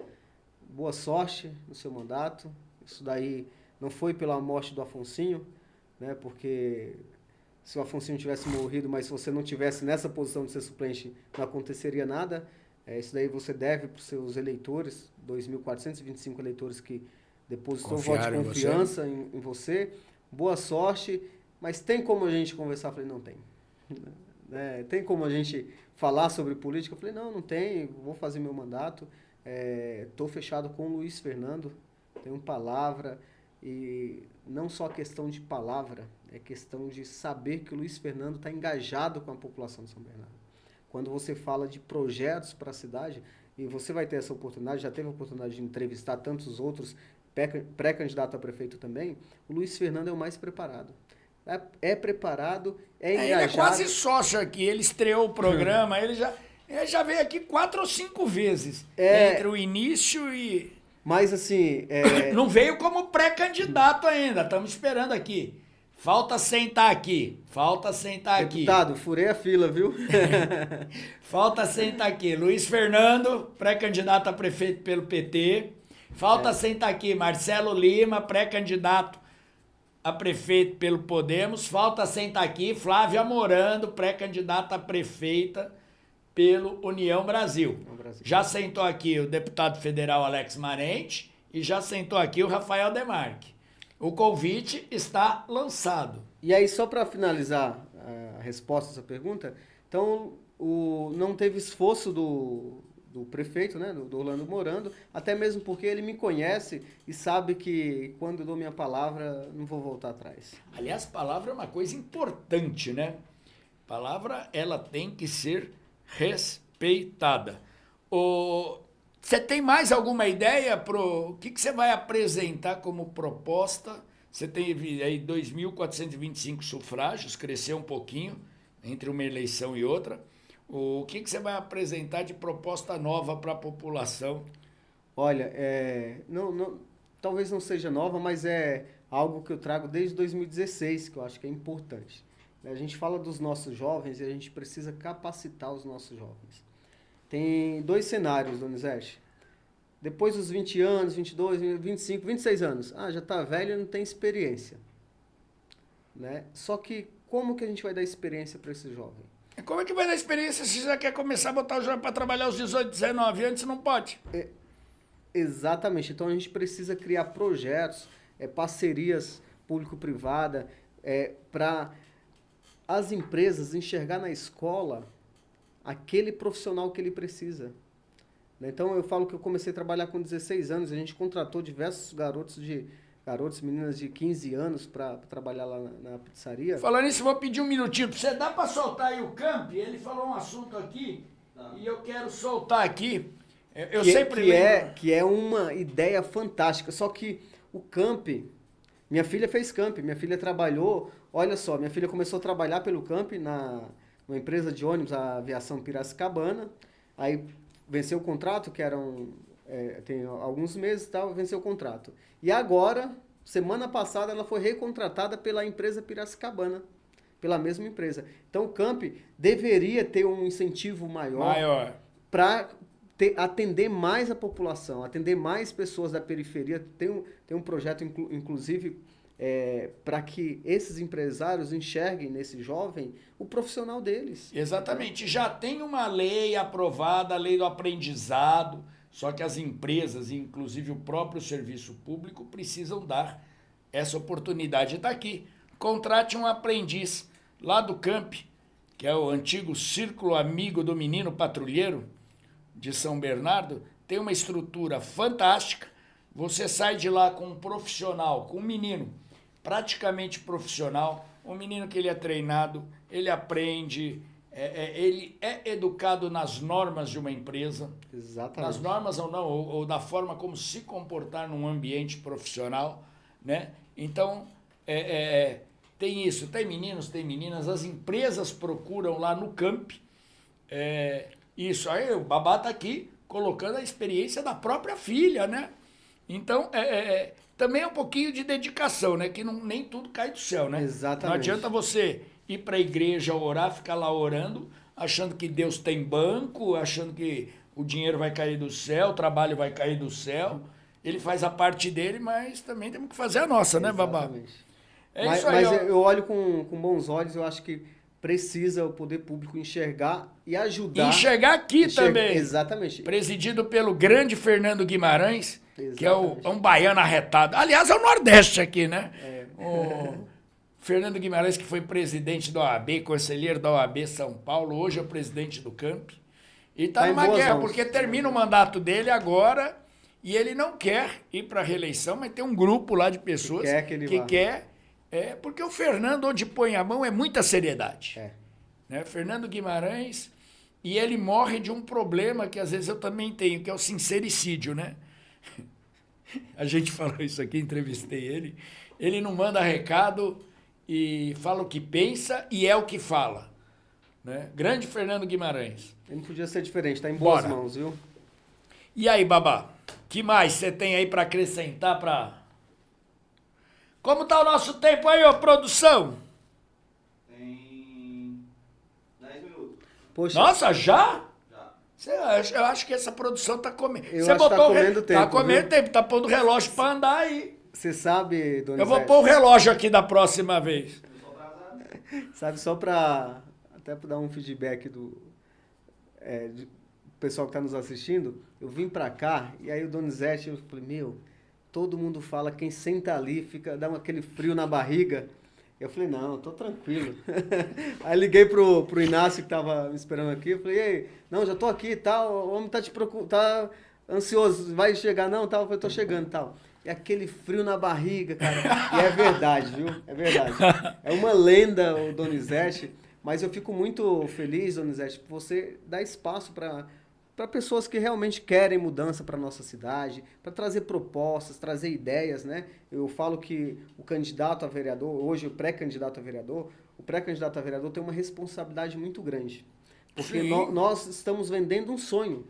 boa sorte no seu mandato. Isso daí não foi pela morte do Afonsinho, né? Porque se o Afonsinho tivesse morrido, mas se você não tivesse nessa posição de ser suplente, não aconteceria nada. Isso daí você deve para os seus eleitores, 2.425 eleitores que depositou voto de confiança em você. Boa sorte, mas tem como a gente conversar? Eu falei, não tem. Tem como a gente falar sobre política? Eu falei, não tem, vou fazer meu mandato. Estou fechado com o Luiz Fernando, tenho palavra, e não só questão de palavra, é questão de saber que o Luiz Fernando está engajado com a população de São Bernardo. Quando você fala de projetos para a cidade, e você vai ter essa oportunidade, já teve a oportunidade de entrevistar tantos outros, pré-candidato a prefeito também, o Luiz Fernando é o mais preparado. É preparado, é engajado. Ele é quase sócio aqui, ele estreou o programa, ele já veio aqui 4 ou 5 vezes, entre o início e... Mas assim... Não veio como pré-candidato ainda, estamos esperando aqui. Falta sentar aqui. Deputado, furei a fila, viu? Falta sentar aqui. Luiz Fernando, pré-candidato a prefeito pelo PT. Falta sentar aqui. Marcelo Lima, pré-candidato a prefeito pelo Podemos. Falta sentar aqui. Flávia Morando, pré-candidata a prefeita pelo União Brasil. Já sentou aqui o deputado federal Alex Marente e já sentou aqui o Rafael Demarque. O convite está lançado. E aí, só para finalizar a resposta a essa pergunta, então, não teve esforço do prefeito, né, do Orlando Morando, até mesmo porque ele me conhece e sabe que quando eu dou minha palavra, não vou voltar atrás. Aliás, palavra é uma coisa importante, né? Palavra, ela tem que ser respeitada. Você tem mais alguma ideia o que você vai apresentar como proposta? Você teve aí 2.425 sufrágios, cresceu um pouquinho entre uma eleição e outra. O que você vai apresentar de proposta nova para a população? Olha, talvez não seja nova, mas é algo que eu trago desde 2016, que eu acho que é importante. A gente fala dos nossos jovens e a gente precisa capacitar os nossos jovens. Tem 2 cenários, Donizete. Depois dos 20 anos, 22, 25, 26 anos. Já está velho e não tem experiência. Né? Só que como que a gente vai dar experiência para esse jovem? Como é que vai dar experiência se já quer começar a botar o jovem para trabalhar aos 18, 19 anos? Não pode. Exatamente. Então a gente precisa criar projetos, parcerias público-privada, para as empresas enxergar na escola aquele profissional que ele precisa. Então, eu falo que eu comecei a trabalhar com 16 anos, a gente contratou diversos garotos, meninas de 15 anos para trabalhar lá na pizzaria. Falando nisso, vou pedir um minutinho. Você dá para soltar aí o Camp? Ele falou um assunto aqui e eu quero soltar aqui. Eu sempre lembro. Que é uma ideia fantástica, só que o Camp... Minha filha fez Camp, minha filha trabalhou... Olha só, minha filha começou a trabalhar pelo Camp numa empresa de ônibus, a Aviação Piracicabana, aí venceu o contrato, que tem alguns meses e tal, venceu o contrato. E agora, semana passada, ela foi recontratada pela empresa Piracicabana, pela mesma empresa. Então, o Camp deveria ter um incentivo maior. Para atender mais a população, atender mais pessoas da periferia. Tem um projeto, inclusive, para que esses empresários enxerguem nesse jovem o profissional deles. Exatamente. Já tem uma lei aprovada, a lei do aprendizado, só que as empresas, inclusive o próprio serviço público, precisam dar essa oportunidade. Está aqui. Contrate um aprendiz lá do Camp, que é o antigo Círculo Amigo do Menino Patrulheiro de São Bernardo. Tem uma estrutura fantástica. Você sai de lá com um profissional, com um menino praticamente profissional, um menino que ele é treinado, ele aprende, ele é educado nas normas de uma empresa. Exatamente. Nas normas ou não, ou da forma como se comportar num ambiente profissional, né? Então, tem isso, tem meninos, tem meninas, as empresas procuram lá no Camp, isso, aí o Babá está aqui colocando a experiência da própria filha, né? Então, também é um pouquinho de dedicação, né? Que nem tudo cai do céu, né? Exatamente. Não adianta você ir para a igreja orar, ficar lá orando, achando que Deus tem banco, achando que o dinheiro vai cair do céu, o trabalho vai cair do céu. ele faz a parte dele, mas também temos que fazer a nossa, né, Babá? Exatamente. É mas isso aí. mas eu olho com bons olhos, eu acho que precisa o poder público enxergar e ajudar. Enxergar aqui também. Exatamente. Presidido pelo grande Fernando Guimarães, que é Exatamente. um baiano arretado. Aliás, é o Nordeste aqui, né? O Fernando Guimarães, que foi presidente da OAB, conselheiro da OAB São Paulo, hoje é o presidente do CAMP. E está Tá em numa boas guerra, mãos. porque termina o mandato dele agora e ele não quer ir para a reeleição, mas tem um grupo lá de pessoas quer que ele vá. quer. Porque o Fernando, onde põe a mão, é muita seriedade. É. Né? Fernando Guimarães, e ele morre de um problema que às vezes eu também tenho, que é o sincericídio, né? A gente falou isso aqui, entrevistei ele. Ele não manda recado e fala o que pensa e é o que fala. Né? Grande Fernando Guimarães. Ele não podia ser diferente, tá em boas Bora. mãos, viu? E aí, Babá? Que mais você tem aí para acrescentar para... Como tá o nosso tempo aí, ô produção? Tem 10 minutos. Poxa, Nossa, já? Já. Eu acho que essa produção tá comendo. Eu Você acho que tá botou o comendo tempo, Tá comendo viu? tempo, tá pondo o relógio para andar aí. você sabe, Donizete, Eu vou pôr o relógio aqui da próxima vez. Eu sou atrasado. sabe, só para até pra dar um feedback do pessoal que tá nos assistindo, eu vim pra cá e aí o Donizete, eu falei, todo mundo fala, quem senta ali, dá aquele frio na barriga. Eu falei, não, eu tô tranquilo. Aí liguei pro Inácio que tava me esperando aqui, eu falei, e aí, não, já tô aqui e tal, o homem tá tá ansioso, vai chegar não, tal, eu falei, tô chegando e tal. E aquele frio na barriga, cara, e é verdade, viu? É verdade. É uma lenda o Donizete, mas eu fico muito feliz, Donizete, por você dar espaço para pessoas que realmente querem mudança para nossa cidade, para trazer propostas, trazer ideias, né? Eu falo que o candidato a vereador, hoje o pré-candidato a vereador tem uma responsabilidade muito grande. Porque nós estamos vendendo um sonho.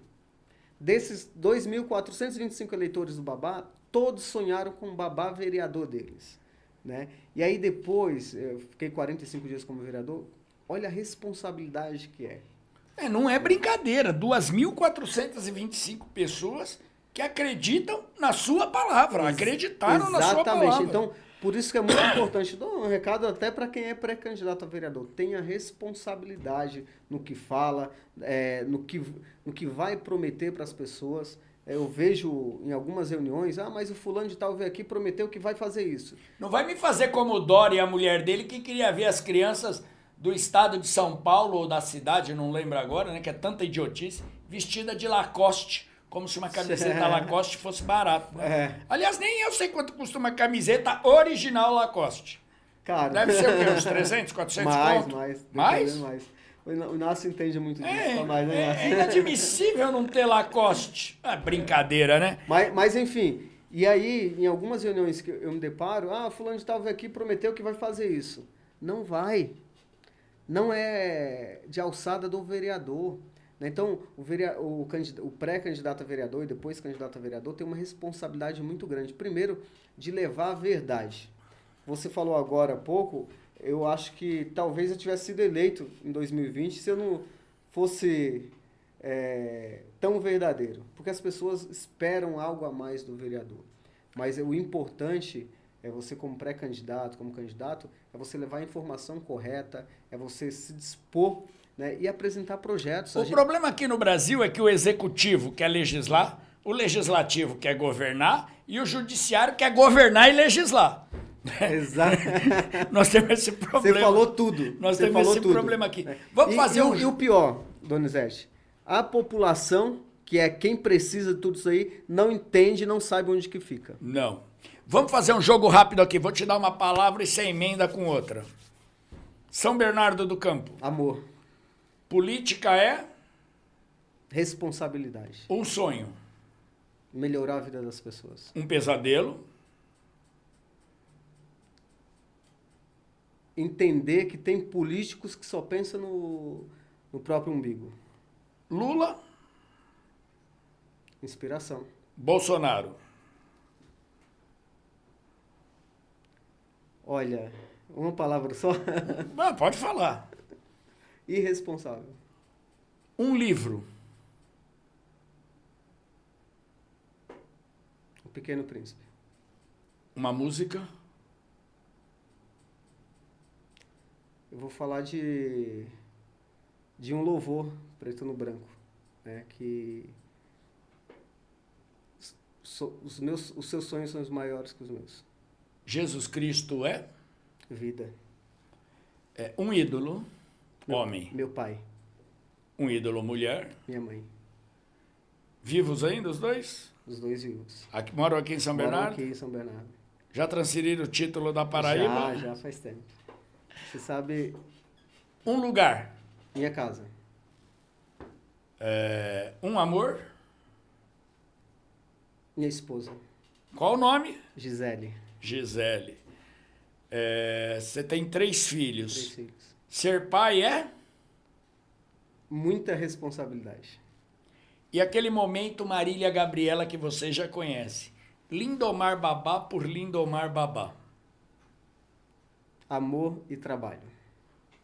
Desses 2.425 eleitores do Babá, todos sonharam com o Babá vereador deles, né? E aí depois, eu fiquei 45 dias como vereador, olha a responsabilidade que é. Não é brincadeira. 2.425 pessoas que acreditam na sua palavra. Acreditaram na sua palavra. Exatamente. Então, por isso que é muito importante. Dou um recado até para quem é pré-candidato a vereador. Tenha responsabilidade no que fala, no que vai prometer para as pessoas. Eu vejo em algumas reuniões, mas o fulano de tal veio aqui e prometeu que vai fazer isso. Não vai me fazer como o Dória e a mulher dele, que queria ver as crianças do estado de São Paulo ou da cidade, não lembro agora, né, que é tanta idiotice, vestida de Lacoste, como se uma camiseta Lacoste fosse barato. Né? Aliás, nem eu sei quanto custa uma camiseta original Lacoste. Cara, deve ser o quê? Uns 300, 400 conto? Mais? O Inácio entende muito disso. É inadmissível não ter Lacoste. É brincadeira, né? Mas enfim, e aí, em algumas reuniões que eu me deparo, fulano de tal veio aqui e prometeu que vai fazer isso. Não vai. Não é de alçada do vereador. Né? Então, o pré-candidato a vereador e depois candidato a vereador tem uma responsabilidade muito grande. Primeiro, de levar a verdade. Você falou agora há pouco, eu acho que talvez eu tivesse sido eleito em 2020 se eu não fosse tão verdadeiro. Porque as pessoas esperam algo a mais do vereador. Mas o importante é você como pré-candidato, como candidato, é você levar a informação correta, é você se dispor, né, e apresentar projetos. O problema aqui no Brasil é que o executivo quer legislar, o legislativo quer governar e o judiciário quer governar e legislar. Exato. Nós temos esse problema. Você falou tudo. Nós temos esse problema aqui. Vamos fazer E o pior, Donizete, a população, que é quem precisa de tudo isso aí, não entende, não sabe onde que fica. Não. Vamos fazer um jogo rápido aqui. Vou te dar uma palavra e você emenda com outra. São Bernardo do Campo. Amor. Política é? Responsabilidade. Um sonho. Melhorar a vida das pessoas. Um pesadelo. Entender que tem políticos que só pensam no próprio umbigo. Lula. Inspiração. Bolsonaro. Olha, uma palavra só. Pode falar. Irresponsável. Um livro. O Pequeno Príncipe. Uma música? Eu vou falar de um louvor, Preto no Branco, né? Que os seus sonhos são os maiores que os meus. Jesus Cristo é? Vida. É um ídolo, homem. Meu pai, Um ídolo, mulher. minha mãe. Vivos ainda os dois? Os dois vivos. Aqui, moram aqui em São Moram Bernardo? aqui em São Bernardo. Já transferiram o título da Paraíba? Já faz tempo. Você sabe, Um lugar. minha casa. Um amor. Minha esposa, Qual o nome? Gisele. Gisele. Você tem 3 filhos. 3 filhos. Ser pai é? Muita responsabilidade. E aquele momento Marília Gabriela que você já conhece. Lindomar Babá por Lindomar Babá. Amor e trabalho.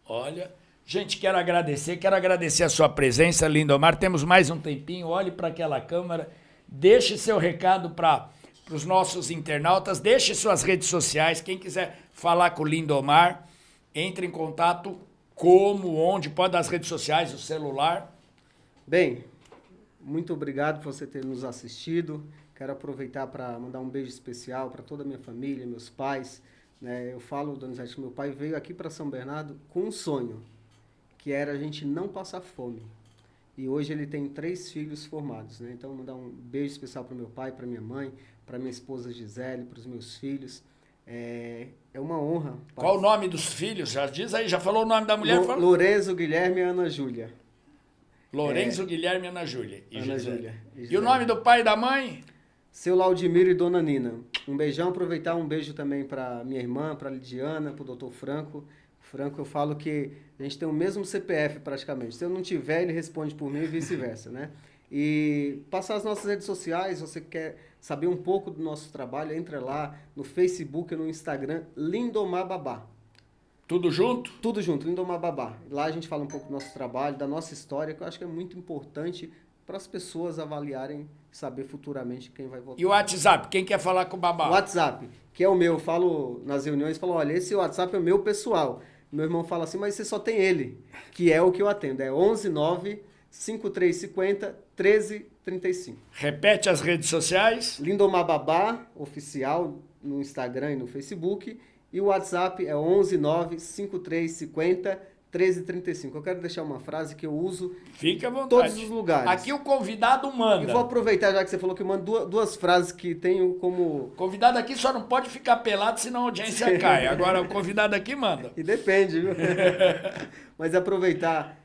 Olha, gente, quero agradecer a sua presença, Lindomar. Temos mais um tempinho, olhe para aquela câmera, deixe seu recado para os nossos internautas, deixe suas redes sociais, quem quiser falar com o Lindomar, entre em contato, como, onde, pode dar as redes sociais, o celular. Bem, muito obrigado por você ter nos assistido. Quero aproveitar para mandar um beijo especial para toda a minha família, meus pais. Né? Eu falo, Donizete, que meu pai veio aqui para São Bernardo com um sonho, que era a gente não passar fome. E hoje ele tem 3 filhos formados. Né? Então, mandar um beijo especial para meu pai, para minha mãe, para minha esposa Gisele, para os meus filhos. É uma honra. Qual o nome dos filhos? Já diz aí, já falou o nome da mulher? Lorenzo, Guilherme e Ana Júlia. Lorenzo, Guilherme e Ana Júlia. Ana Júlia. E o nome do pai e da mãe? Seu Laudimiro e Dona Nina. Um beijão, aproveitar um beijo também para minha irmã, para Lidiana, para o doutor Franco. Franco, eu falo que a gente tem o mesmo CPF praticamente. Se eu não tiver, ele responde por mim e vice-versa, né? E passar as nossas redes sociais, você quer saber um pouco do nosso trabalho, entra lá no Facebook e no Instagram, Lindomar Babá. Tudo junto? Tudo junto, Lindomar Babá. Lá a gente fala um pouco do nosso trabalho, da nossa história, que eu acho que é muito importante para as pessoas avaliarem, saber futuramente quem vai votar. E o WhatsApp, quem quer falar com o Babá? O WhatsApp, que é o meu, eu falo nas reuniões, falo, olha, esse WhatsApp é o meu pessoal. Meu irmão fala assim, mas você só tem ele, que é o que eu atendo, é 119-5350-1335. Repete as redes sociais. Lindomar Babá, oficial, no Instagram e no Facebook, e o WhatsApp é 119-5350-1335. Eu quero deixar uma frase que eu uso Fique à em vontade. todos os lugares. Aqui o convidado manda. E vou aproveitar, já que você falou que eu mando duas frases que tenho como... O convidado aqui só não pode ficar pelado, senão a audiência cai. Agora o convidado aqui manda. E depende, viu? Mas aproveitar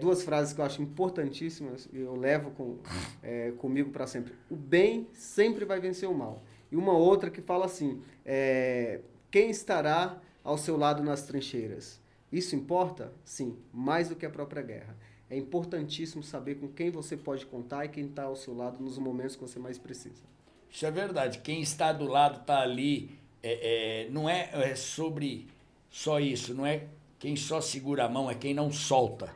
2 frases que eu acho importantíssimas e eu levo comigo para sempre. O bem sempre vai vencer o mal. E uma outra que fala assim, quem estará ao seu lado nas trincheiras? Isso importa? Sim, mais do que a própria guerra. É importantíssimo saber com quem você pode contar e quem está ao seu lado nos momentos que você mais precisa. Isso é verdade. Quem está do lado está ali. Não é sobre só isso. Não é quem só segura a mão, é quem não solta.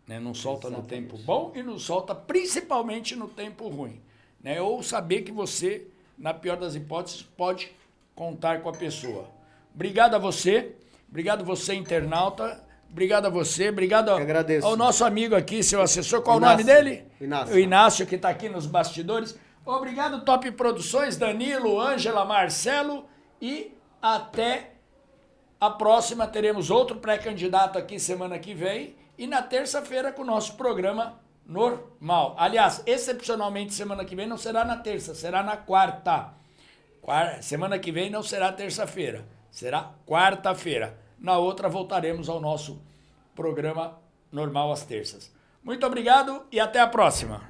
Né? Não solta Exatamente. no tempo bom e não solta principalmente no tempo ruim. Né? Ou saber que você, na pior das hipóteses, pode contar com a pessoa. Obrigado a você. Obrigado você, internauta. Obrigado a você, obrigado ao nosso amigo aqui, seu assessor. Qual Inácio. o nome dele? Inácio. O Inácio, que está aqui nos bastidores. Obrigado, Top Produções, Danilo, Ângela, Marcelo. E até a próxima. Teremos outro pré-candidato aqui semana que vem. E na terça-feira com o nosso programa normal. Aliás, excepcionalmente, semana que vem não será na terça, será na quarta. Semana que vem não será terça-feira, será quarta-feira. Na outra voltaremos ao nosso programa normal às terças. Muito obrigado e até a próxima.